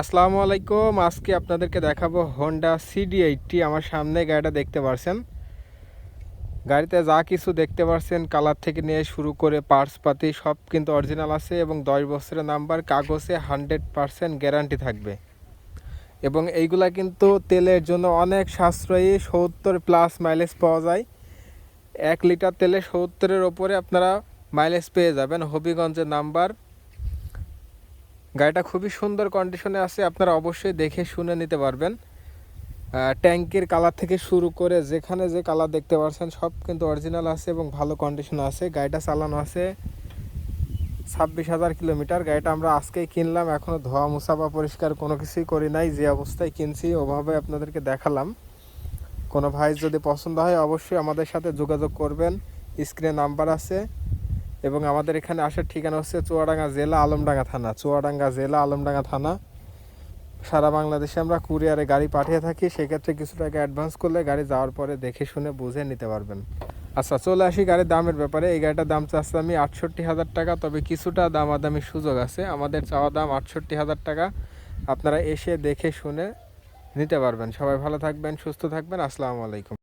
আসসালামু আলাইকুম। আজকে আপনাদেরকে দেখাবো হোন্ডা সিডি80। আমার সামনে গাড়িটা দেখতে পাচ্ছেন। গাড়িতে যা কিছু দেখতে পাচ্ছেন, কালার থেকে নিয়ে শুরু করে পার্টস পাতি সব কিন্তু অরিজিনাল আছে এবং 10 বছরের নাম্বার, কাগজে 100% গ্যারান্টি থাকবে। এবং এইগুলা কিন্তু তেলের জন্য অনেক সাশ্রয়ী, 70+ মাইলেজ পাওয়া যায়। 1 লিটার তেলে 70-এর ওপরে আপনারা মাইলেজ পেয়ে যাবেন। হবিগঞ্জের নাম্বার। গাড়িটা খুবই সুন্দর কন্ডিশনে আছে, আপনারা অবশ্যই দেখে শুনে নিতে পারবেন। ট্যাঙ্কের কালার থেকে শুরু করে যেখানে যে কালার দেখতে পাচ্ছেন সব কিন্তু অরিজিনাল আছে এবং ভালো কন্ডিশনে আছে। গাড়িটা চালানো আছে 26,000 কিলোমিটার। গাড়িটা আমরা আজকেই কিনলাম, এখনও ধোয়া মোছা বা পরিষ্কার কোনো কিছুই করি নাই। যে অবস্থায় কিনছি ওভাবে আপনাদেরকে দেখালাম। কোনো ভাই যদি পছন্দ হয় অবশ্যই আমাদের সাথে যোগাযোগ করবেন, স্ক্রিনে নাম্বার আছে। এবং আমাদের এখানে আসার ঠিকানা হচ্ছে চুয়াডাঙ্গা জেলা, আলমডাঙ্গা থানা। চুয়াডাঙ্গা জেলা, আলমডাঙ্গা থানা। সারা বাংলাদেশে আমরা কুরিয়ারে গাড়ি পাঠিয়ে থাকি। সেক্ষেত্রে কিছু টাকা অ্যাডভান্স করলে গাড়ি যাওয়ার পরে দেখে শুনে বুঝে নিতে পারবেন। আচ্ছা, চলে আসি গাড়ির দামের ব্যাপারে। এই গাড়িটার দাম চাচ্ছি আমি 68,000 টাকা, তবে কিছুটা দামাদামির সুযোগ আছে। আমাদের চাওয়া দাম 68,000 টাকা। আপনারা এসে দেখে শুনে নিতে পারবেন। সবাই ভালো থাকবেন, সুস্থ থাকবেন। আসসালামু আলাইকুম।